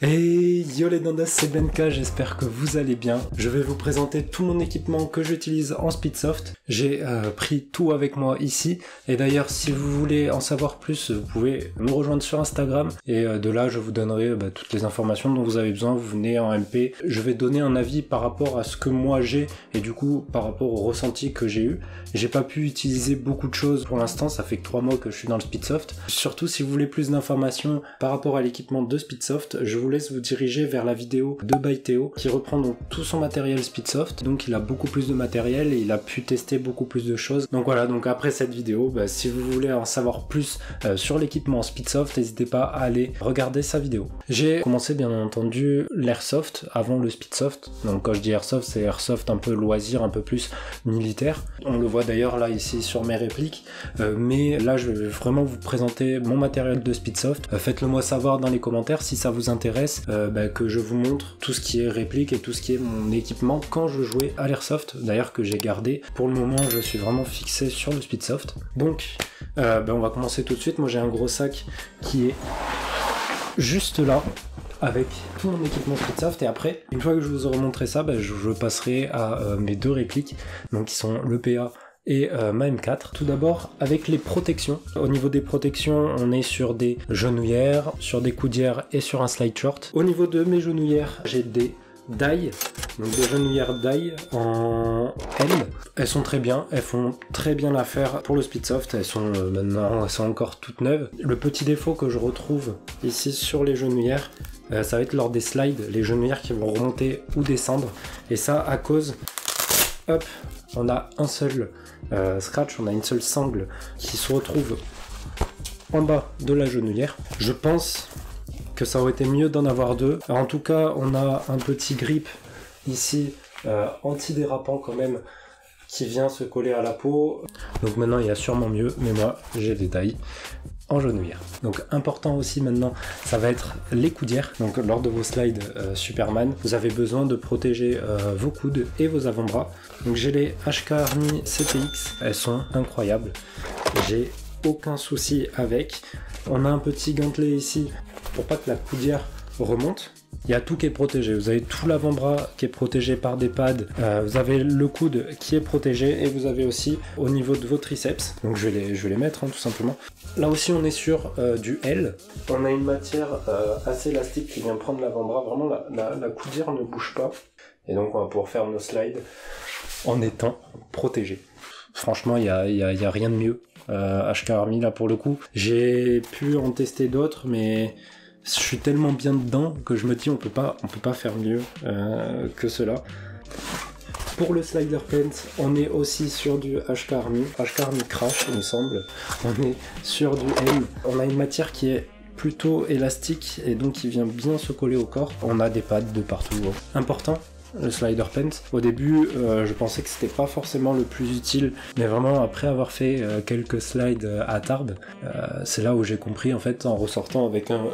Hey yo les dandas, c'est Benka, j'espère que vous allez bien. Je vais vous présenter tout mon équipement que j'utilise en Speedsoft. J'ai pris tout avec moi ici. Et d'ailleurs, si vous voulez en savoir plus, vous pouvez me rejoindre sur Instagram. Et de là, je vous donnerai toutes les informations dont vous avez besoin. Vous venez en MP. Je vais donner un avis par rapport à ce que moi j'ai. Et du coup, par rapport au ressenti que j'ai eu. J'ai pas pu utiliser beaucoup de choses pour l'instant. Ça fait que 3 mois que je suis dans le Speedsoft. Surtout, si vous voulez plus d'informations par rapport à l'équipement de Speedsoft, je vous laisse vous diriger vers la vidéo de By Théo qui reprend donc tout son matériel Speedsoft. Donc il a beaucoup plus de matériel et il a pu tester beaucoup plus de choses. Donc voilà, donc après cette vidéo, si vous voulez en savoir plus sur l'équipement Speedsoft, n'hésitez pas à aller regarder sa vidéo. J'ai commencé bien entendu l'Airsoft avant le Speedsoft. Donc quand je dis Airsoft, c'est Airsoft un peu loisir, un peu plus militaire. On le voit d'ailleurs là ici sur mes répliques. Mais là je vais vraiment vous présenter mon matériel de Speedsoft. Faites-le moi savoir dans les commentaires si ça vous intéresse. Que je vous montre tout ce qui est réplique et tout ce qui est mon équipement quand je jouais à l'Airsoft, d'ailleurs que j'ai gardé. Pour le moment je suis vraiment fixé sur le Speedsoft. Donc on va commencer tout de suite. Moi j'ai un gros sac qui est juste là avec tout mon équipement Speedsoft, et après une fois que je vous aurai montré ça, je passerai à mes deux répliques, donc qui sont le PA et ma M4. Tout d'abord avec les protections. Au niveau des protections, on est sur des genouillères, sur des coudières et sur un slide short. Au niveau de mes genouillères, j'ai des die, donc des genouillères die en L. Elles sont très bien, elles font très bien l'affaire pour le Speedsoft. Elles sont maintenant, elles sont encore toutes neuves. Le petit défaut que je retrouve ici sur les genouillères, ça va être lors des slides, les genouillères qui vont remonter ou descendre, et ça à cause, hop, on a un seul scratch, on a une seule sangle qui se retrouve en bas de la genouillère. Je pense que ça aurait été mieux d'en avoir deux. Alors, en tout cas, on a un petit grip ici antidérapant quand même qui vient se coller à la peau. Donc maintenant il y a sûrement mieux, mais moi j'ai des tailles en genouillère. Donc important aussi maintenant, ça va être les coudières. Donc lors de vos slides Superman, vous avez besoin de protéger vos coudes et vos avant-bras. Donc j'ai les HK Army CTX, elles sont incroyables. J'ai aucun souci avec. On a un petit gantelet ici pour pas que la coudière remonte. Il y a tout qui est protégé, vous avez tout l'avant-bras qui est protégé par des pads, vous avez le coude qui est protégé, et vous avez aussi au niveau de vos triceps, donc je vais les mettre tout simplement. Là aussi on est sur du L, on a une matière assez élastique qui vient prendre l'avant-bras, vraiment la coudière ne bouge pas, et donc on va pouvoir faire nos slides en étant protégé. Franchement il y a rien de mieux, HK Army là pour le coup. J'ai pu en tester d'autres, mais je suis tellement bien dedans que je me dis on peut pas faire mieux que cela. Pour le slider pant, on est aussi sur du HK Army Crash il me semble. On est sur du M. On a une matière qui est plutôt élastique et donc qui vient bien se coller au corps. On a des pads de partout. Important, le slider pant. Au début, je pensais que c'était pas forcément le plus utile, mais vraiment après avoir fait quelques slides à Tarbes, c'est là où j'ai compris en fait en ressortant avec un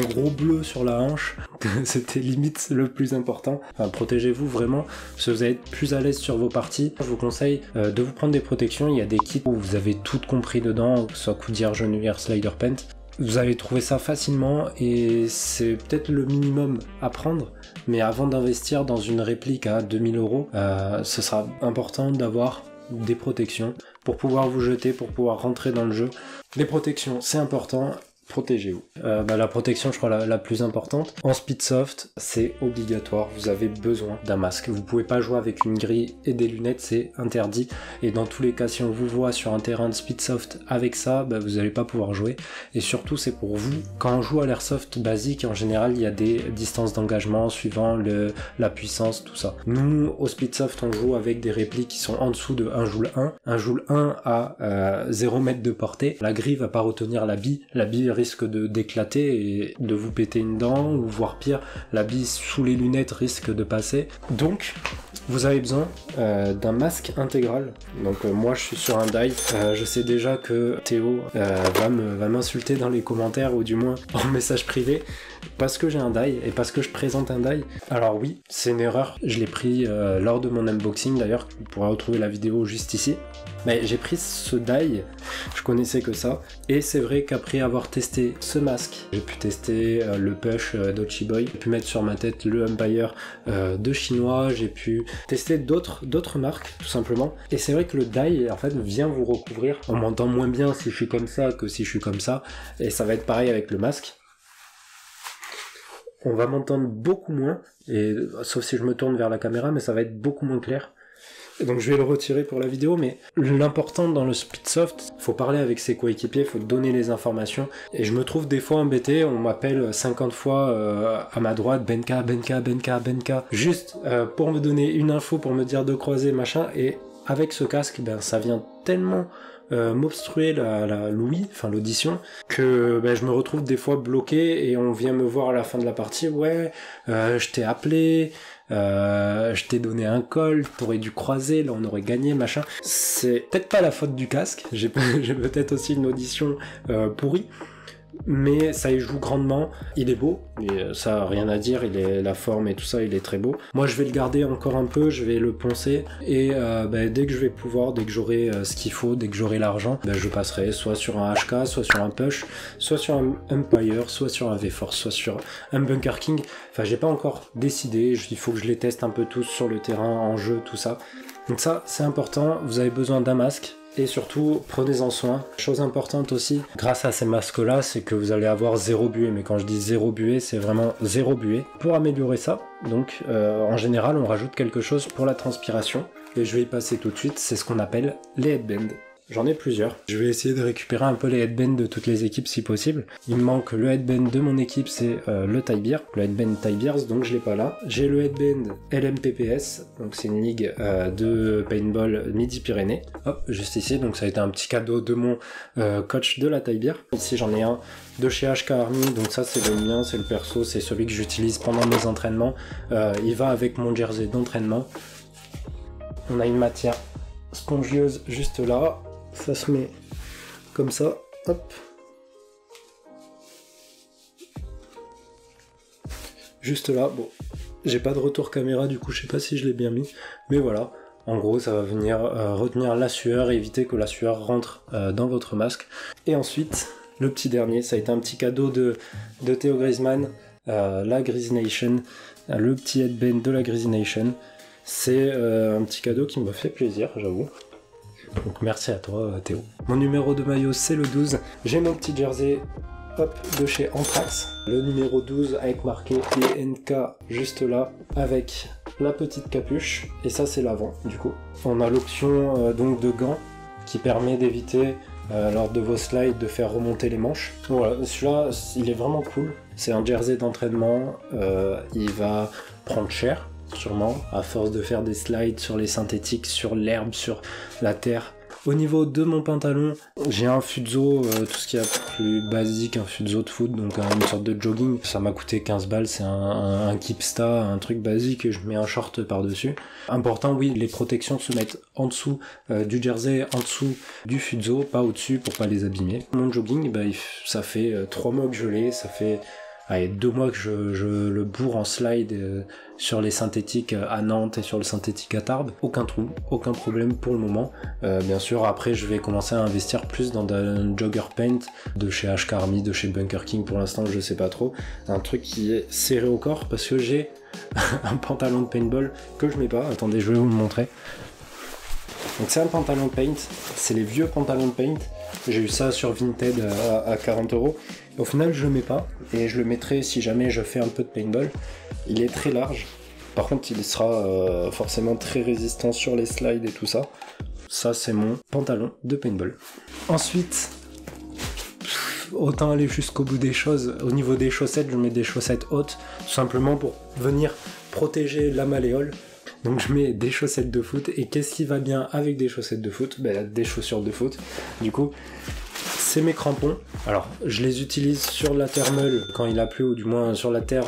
gros bleu sur la hanche que c'était limite le plus important. Enfin, protégez-vous vraiment, si vous allez être plus à l'aise sur vos parties. Je vous conseille de vous prendre des protections. Il y a des kits où vous avez tout compris dedans, que ce soit coudière, genouillère, slider pant. Vous allez trouver ça facilement et c'est peut-être le minimum à prendre, mais avant d'investir dans une réplique à 2000 €, ce sera important d'avoir des protections pour pouvoir vous jeter, pour pouvoir rentrer dans le jeu. Les protections, c'est important. Protégez-vous. La protection, je crois, la plus importante. En Speedsoft, c'est obligatoire. Vous avez besoin d'un masque. Vous pouvez pas jouer avec une grille et des lunettes, c'est interdit. Et dans tous les cas, si on vous voit sur un terrain de Speedsoft avec ça, vous n'allez pas pouvoir jouer. Et surtout, c'est pour vous. Quand on joue à l'Airsoft basique, en général, il y a des distances d'engagement suivant la puissance, tout ça. Nous, au Speedsoft, on joue avec des répliques qui sont en dessous de 1 joule 1. 1 joule 1 à 0 mètre de portée. La grille va pas retenir la bille. La bille risque d'éclater et de vous péter une dent, ou voire pire, la bille sous les lunettes risque de passer. Donc vous avez besoin d'un masque intégral. Donc moi je suis sur un die. Je sais déjà que Théo va m'insulter dans les commentaires, ou du moins en message privé, parce que j'ai un die et parce que je présente un die. Alors oui, c'est une erreur, je l'ai pris lors de mon unboxing d'ailleurs, vous pourrez retrouver la vidéo juste ici. Mais j'ai pris ce die, je connaissais que ça, et c'est vrai qu'après avoir testé ce masque, j'ai pu tester le push d'Ochiboy, j'ai pu mettre sur ma tête le Empire de Chinois, j'ai pu tester d'autres marques tout simplement, et c'est vrai que le die en fait vient vous recouvrir. On m'entend moins bien si je suis comme ça que si je suis comme ça, et ça va être pareil avec le masque. On va m'entendre beaucoup moins, et sauf si je me tourne vers la caméra, mais ça va être beaucoup moins clair. Donc je vais le retirer pour la vidéo, mais l'important dans le Speedsoft, faut parler avec ses coéquipiers, faut donner les informations, et je me trouve des fois embêté, on m'appelle 50 fois à ma droite, Benka, Benka, Benka, Benka, juste pour me donner une info, pour me dire de croiser, machin, et avec ce casque, ben ça vient tellement m'obstruer l'ouïe, enfin l'audition, que ben, je me retrouve des fois bloqué, et on vient me voir à la fin de la partie, ouais, je t'ai appelé, je t'ai donné un call, t'aurais dû croiser, là on aurait gagné, machin. C'est peut-être pas la faute du casque, j'ai peut-être aussi une audition pourrie, mais ça y joue grandement. Il est beau, et ça rien à dire, la forme et tout ça, il est très beau. Moi je vais le garder encore un peu, je vais le poncer, et dès que je vais pouvoir, dès que j'aurai ce qu'il faut, dès que j'aurai l'argent, je passerai soit sur un HK, soit sur un push, soit sur un Empire, soit sur un V-Force, soit sur un Bunker King. Enfin j'ai pas encore décidé, il faut que je les teste un peu tous sur le terrain, en jeu, tout ça. Donc ça c'est important, vous avez besoin d'un masque. Et surtout, prenez-en soin. Chose importante aussi, grâce à ces masques-là, c'est que vous allez avoir 0 buée. Mais quand je dis 0 buée, c'est vraiment 0 buée. Pour améliorer ça, donc en général, on rajoute quelque chose pour la transpiration. Et je vais y passer tout de suite, c'est ce qu'on appelle les headbands. J'en ai plusieurs. Je vais essayer de récupérer un peu les headbands de toutes les équipes si possible. Il me manque le headband de mon équipe, c'est le Thai Beer, le headband Thai Beers, donc je l'ai pas là. J'ai le headband LMPPS, donc c'est une ligue de paintball Midi-Pyrénées. Hop, juste ici, donc ça a été un petit cadeau de mon coach de la Thai Beer. Ici j'en ai un de chez HK Army, donc ça c'est le mien, c'est le perso, c'est celui que j'utilise pendant mes entraînements. Il va avec mon jersey d'entraînement. On a une matière spongieuse juste là. Ça se met comme ça, hop. Juste là, bon, j'ai pas de retour caméra du coup, je sais pas si je l'ai bien mis, mais voilà. En gros, ça va venir retenir la sueur, éviter que la sueur rentre dans votre masque. Et ensuite, le petit dernier, ça a été un petit cadeau de Theo Griezmann, la Greasy Nation, le petit headband de la Greasy Nation. C'est un petit cadeau qui me fait plaisir, j'avoue. Donc merci à toi Théo. Mon numéro de maillot c'est le 12. J'ai mon petit jersey hop, de chez Anthrax. Le numéro 12 avec marqué TNK juste là avec la petite capuche. Et ça c'est l'avant du coup. On a l'option donc de gants qui permet d'éviter lors de vos slides de faire remonter les manches. Voilà, celui-là il est vraiment cool. C'est un jersey d'entraînement. Il va prendre cher. Sûrement, à force de faire des slides sur les synthétiques, sur l'herbe, sur la terre. Au niveau de mon pantalon, j'ai un Fuzo, tout ce qui est plus basique, un Fuzo de foot, donc une sorte de jogging. Ça m'a coûté 15 balles, c'est un Kipsta, un truc basique, et je mets un short par-dessus. Important, oui, les protections se mettent en dessous du jersey, en dessous du Fuzo, pas au-dessus pour pas les abîmer. Mon jogging, ça fait 3 mois que je l'ai, ça fait... Allez, 2 mois que je le bourre en slide sur les synthétiques à Nantes et sur le synthétique à Tarbes. Aucun trou, aucun problème pour le moment. Bien sûr, après, je vais commencer à investir plus dans un jogger paint de chez HK Army, de chez Bunker King. Pour l'instant, je sais pas trop. Un truc qui est serré au corps parce que j'ai un pantalon de paintball que je mets pas. Attendez, je vais vous le montrer. Donc c'est un pantalon de paint. C'est les vieux pantalons de paint. J'ai eu ça sur Vinted à 40 €. Au final, je le mets pas, et je le mettrai si jamais je fais un peu de paintball. Il est très large, par contre il sera forcément très résistant sur les slides et tout ça. Ça c'est mon pantalon de paintball. Ensuite, autant aller jusqu'au bout des choses. Au niveau des chaussettes, je mets des chaussettes hautes, tout simplement pour venir protéger la malléole. Donc je mets des chaussettes de foot, et qu'est-ce qui va bien avec des chaussettes de foot? Des chaussures de foot, du coup. C'est mes crampons. Alors, je les utilise sur la terre meule quand il a plu, ou du moins sur la terre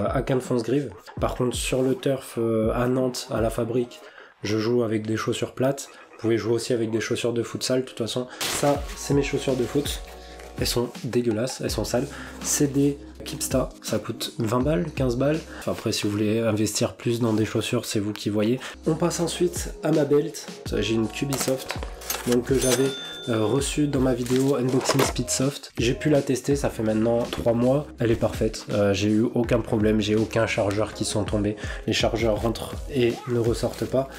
à Quinfonce-Grive. Par contre, sur le turf à Nantes, à la fabrique, je joue avec des chaussures plates. Vous pouvez jouer aussi avec des chaussures de futsal. De toute façon, ça, c'est mes chaussures de foot. Elles sont dégueulasses, elles sont sales. C'est des Kipsta, ça coûte 20 balles, 15 balles. Enfin, après si vous voulez investir plus dans des chaussures, c'est vous qui voyez. On passe ensuite à ma belt, j'ai une Cubisoft, donc que j'avais reçue dans ma vidéo Unboxing Speedsoft. J'ai pu la tester, ça fait maintenant 3 mois, elle est parfaite, j'ai eu aucun problème, j'ai aucun chargeur qui sont tombés, les chargeurs rentrent et ne ressortent pas.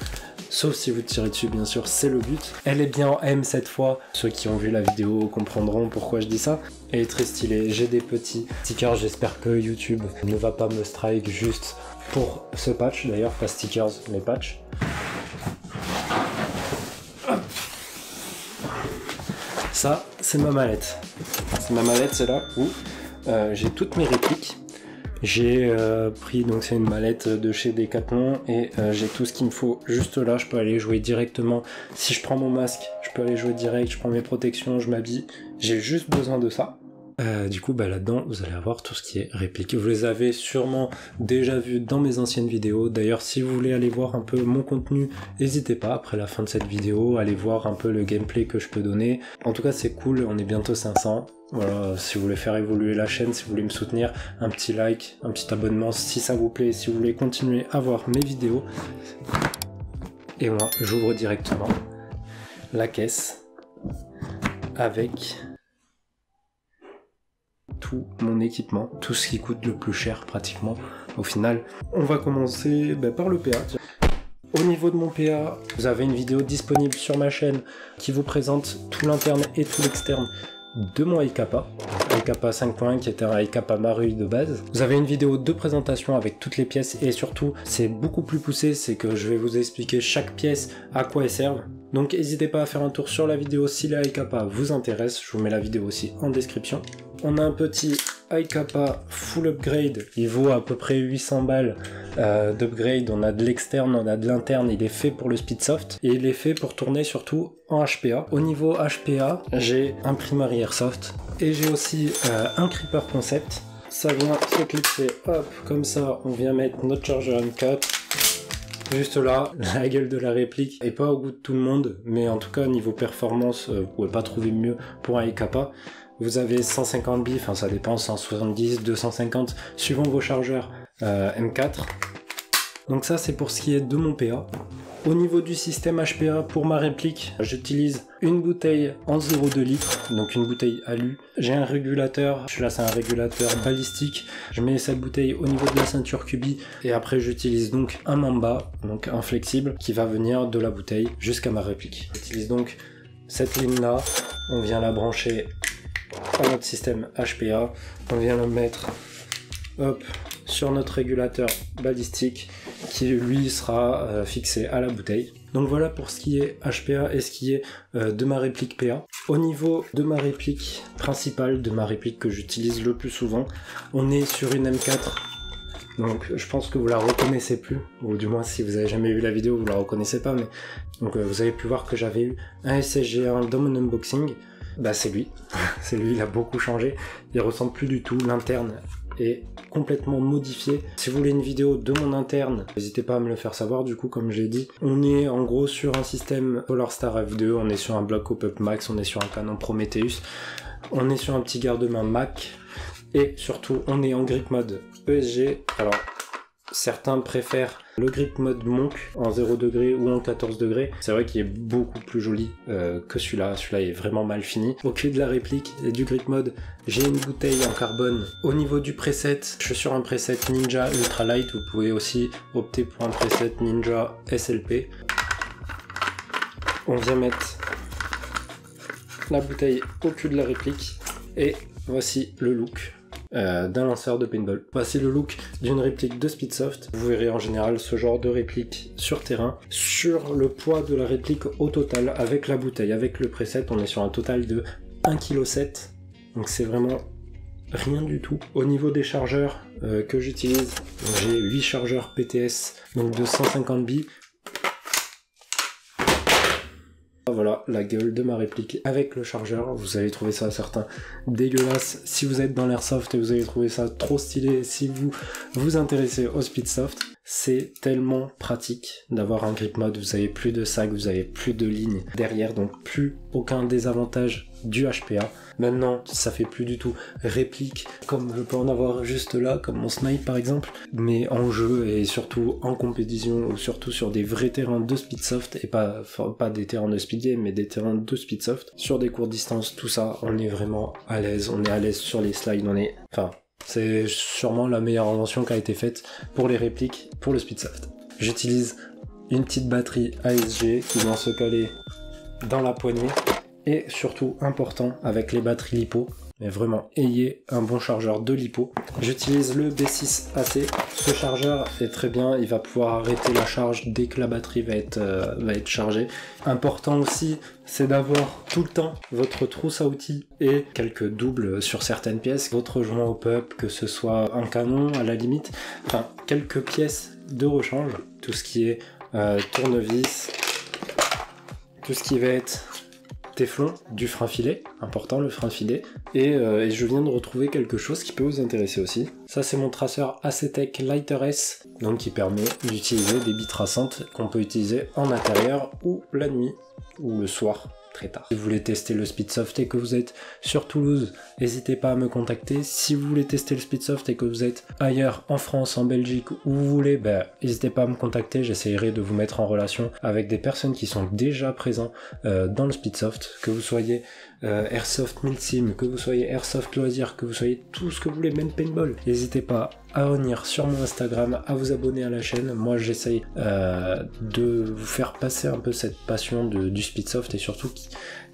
Sauf si vous tirez dessus, bien sûr, c'est le but. Elle est bien en M cette fois. Ceux qui ont vu la vidéo comprendront pourquoi je dis ça. Elle est très stylée. J'ai des petits stickers. J'espère que YouTube ne va pas me strike juste pour ce patch. D'ailleurs, pas stickers, mais patch. Hop. Ça, c'est ma mallette. C'est ma mallette, c'est là où j'ai toutes mes répliques. J'ai pris, donc c'est une mallette de chez Decathlon et j'ai tout ce qu'il me faut juste là. Je peux aller jouer directement. Si je prends mon masque, je peux aller jouer direct, je prends mes protections, je m'habille. J'ai juste besoin de ça. Du coup, là-dedans, vous allez avoir tout ce qui est réplique. Vous les avez sûrement déjà vus dans mes anciennes vidéos. D'ailleurs, si vous voulez aller voir un peu mon contenu, n'hésitez pas, après la fin de cette vidéo, allez voir un peu le gameplay que je peux donner. En tout cas, c'est cool, on est bientôt 500. Voilà, si vous voulez faire évoluer la chaîne, si vous voulez me soutenir, un petit like, un petit abonnement si ça vous plaît, si vous voulez continuer à voir mes vidéos. Et moi, j'ouvre directement la caisse avec tout mon équipement, tout ce qui coûte le plus cher pratiquement au final. On va commencer par le PA. Au niveau de mon PA, vous avez une vidéo disponible sur ma chaîne qui vous présente tout l'interne et tout l'externe de mon iCapa 5.1 qui était un iCapa Marui de base. Vous avez une vidéo de présentation avec toutes les pièces et surtout c'est beaucoup plus poussé, c'est que je vais vous expliquer chaque pièce à quoi elles servent. Donc n'hésitez pas à faire un tour sur la vidéo si les iCapa vous intéressent, je vous mets la vidéo aussi en description. On a un petit iCapa full upgrade, il vaut à peu près 800 balles d'upgrade. On a de l'externe, on a de l'interne, il est fait pour le Speedsoft et il est fait pour tourner surtout en HPA. Au niveau HPA, j'ai un Primary Airsoft et j'ai aussi un Creeper Concept. Ça vient se clipser, hop, comme ça, on vient mettre notre chargeur M4. Juste là, la gueule de la réplique est pas au goût de tout le monde, mais en tout cas niveau performance, vous pouvez pas trouver mieux pour un iCapa. Vous avez 150 billes, enfin ça dépend, 170, 250, suivant vos chargeurs M4. Donc ça c'est pour ce qui est de mon PA. Au niveau du système HPA, pour ma réplique, j'utilise une bouteille en 0,2 litres, donc une bouteille alu. J'ai un régulateur, là c'est un régulateur balistique. Je mets cette bouteille au niveau de la ceinture cubi et après j'utilise donc un Mamba, donc un flexible, qui va venir de la bouteille jusqu'à ma réplique. J'utilise donc cette ligne là, on vient la brancher à notre système HPA, on vient le mettre hop, sur notre régulateur balistique qui lui sera fixé à la bouteille. Donc voilà pour ce qui est HPA et ce qui est de ma réplique PA. Au niveau de ma réplique principale, de ma réplique que j'utilise le plus souvent, on est sur une M4. Donc je pense que vous la reconnaissez plus, ou du moins si vous avez jamais vu la vidéo vous la reconnaissez pas, mais donc vous avez pu voir que j'avais eu un SSG1 dans mon unboxing. Bah c'est lui, c'est lui, il a beaucoup changé, il ressemble plus du tout, l'interne est complètement modifié. Si vous voulez une vidéo de mon interne, n'hésitez pas à me le faire savoir, du coup comme j'ai dit. On est en gros sur un système Polarstar F2, on est sur un bloc Pop-Up Max, on est sur un canon Prometheus, on est sur un petit garde-main Mac, et surtout on est en grip mode ESG. Alors certains préfèrent le grip mode Monk en 0 degré ou en 14 degrés. C'est vrai qu'il est beaucoup plus joli que celui-là. Celui-là est vraiment mal fini. Au cul de la réplique et du grip mode, j'ai une bouteille en carbone. Au niveau du preset, je suis sur un preset Ninja Ultra Light. Vous pouvez aussi opter pour un preset Ninja SLP. On vient mettre la bouteille au cul de la réplique et voici le look d'un lanceur de paintball. Voici le look d'une réplique de Speedsoft. Vous verrez en général ce genre de réplique sur terrain. Sur le poids de la réplique au total, avec la bouteille, avec le preset, on est sur un total de 1,7 kg. Donc c'est vraiment rien du tout. Au niveau des chargeurs que j'utilise, j'ai 8 chargeurs PTS, donc de 150 billes. Voilà la gueule de ma réplique avec le chargeur. Vous allez trouver ça certain dégueulasse si vous êtes dans l'airsoft et vous allez trouver ça trop stylé si vous vous intéressez au Speedsoft. c'est tellement pratique d'avoir un grip mode, vous avez plus de sac, vous avez plus de lignes derrière, donc plus aucun désavantage du HPA. Maintenant, ça fait plus du tout réplique, comme je peux en avoir juste là, comme mon snipe par exemple, mais en jeu et surtout en compétition, ou surtout sur des vrais terrains de Speedsoft, et pas des terrains de speed game, mais des terrains de Speedsoft, sur des courtes distances, tout ça, on est vraiment à l'aise, on est à l'aise sur les slides, c'est sûrement la meilleure invention qui a été faite pour les répliques, pour le Speedsoft. J'utilise une petite batterie ASG qui vient se coller dans la poignée, et surtout important avec les batteries LiPo, mais vraiment ayez un bon chargeur de LiPo. J'utilise le B6AC, ce chargeur est très bien, il va pouvoir arrêter la charge dès que la batterie va être chargée. Important aussi, c'est d'avoir tout le temps votre trousse à outils et quelques doubles sur certaines pièces, votre joint au pup, que ce soit un canon à la limite, enfin quelques pièces de rechange, tout ce qui est tournevis, tout ce qui va être téflon, du frein filet, important le frein filet, et je viens de retrouver quelque chose qui peut vous intéresser aussi. Ça c'est mon traceur Acetec Lighter S, donc qui permet d'utiliser des billes traçantes qu'on peut utiliser en intérieur ou la nuit ou le soir très tard. Si vous voulez tester le Speedsoft et que vous êtes sur Toulouse, n'hésitez pas à me contacter. Si vous voulez tester le Speedsoft et que vous êtes ailleurs, en France, en Belgique, où vous voulez, n'hésitez pas à me contacter, j'essaierai de vous mettre en relation avec des personnes qui sont déjà présents dans le Speedsoft, que vous soyez Airsoft Milsim, que vous soyez Airsoft Loisir, que vous soyez tout ce que vous voulez, même paintball. N'hésitez pas à venir sur mon Instagram, à vous abonner à la chaîne. Moi j'essaye de vous faire passer un peu cette passion du Speedsoft, et surtout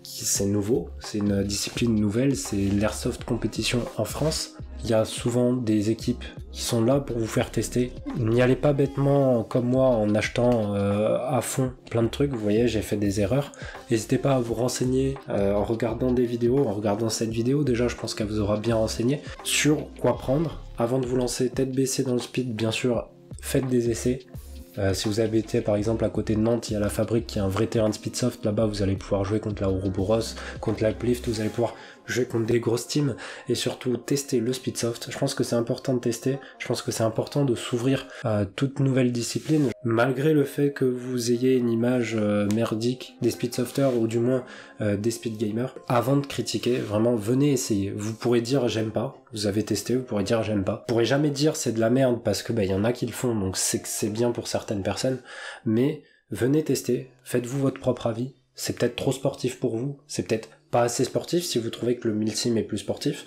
c'est nouveau, c'est une discipline nouvelle, c'est l'airsoft compétition en France. Il y a souvent des équipes qui sont là pour vous faire tester. N'y allez pas bêtement comme moi en achetant à fond plein de trucs, vous voyez, j'ai fait des erreurs. N'hésitez pas à vous renseigner en regardant des vidéos, en regardant cette vidéo, déjà je pense qu'elle vous aura bien renseigné sur quoi prendre. Avant de vous lancer tête baissée dans le speed, bien sûr, faites des essais. Si vous habitez par exemple à côté de Nantes, il y a la fabrique qui a un vrai terrain de Speedsoft, là-bas vous allez pouvoir jouer contre la Ouroboros, contre la Uplift, vous allez pouvoir jouer contre des grosses teams et surtout tester le Speedsoft. Je pense que c'est important de tester, je pense que c'est important de s'ouvrir à toute nouvelle discipline, malgré le fait que vous ayez une image merdique des Speedsofters ou du moins des speed gamers. Avant de critiquer, vraiment venez essayer. Vous pourrez dire j'aime pas, vous avez testé, vous pourrez dire j'aime pas. Vous pourrez jamais dire c'est de la merde parce que y en a qui le font, donc c'est bien pour certaines personnes, mais venez tester, faites-vous votre propre avis. C'est peut-être trop sportif pour vous, c'est peut-être pas assez sportif si vous trouvez que le Milsim est plus sportif.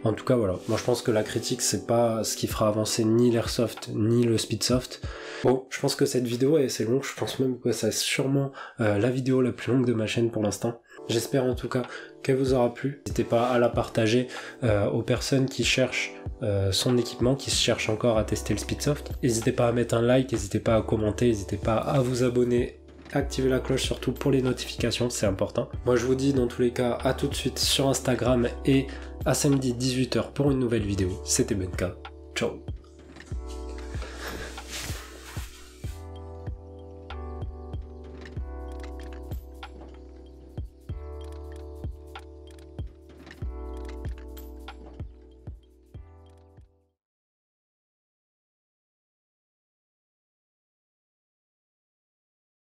En tout cas voilà, moi je pense que la critique c'est pas ce qui fera avancer ni l'airsoft ni le Speedsoft. Bon, je pense que cette vidéo est assez longue, je pense même que c'est sûrement la vidéo la plus longue de ma chaîne pour l'instant. J'espère en tout cas qu'elle vous aura plu. N'hésitez pas à la partager aux personnes qui cherchent son équipement, qui cherchent encore à tester le Speedsoft. N'hésitez pas à mettre un like, n'hésitez pas à commenter, n'hésitez pas à vous abonner. Activez la cloche surtout pour les notifications, c'est important. Moi je vous dis dans tous les cas à tout de suite sur Instagram et à samedi 18h pour une nouvelle vidéo. C'était Benka, ciao.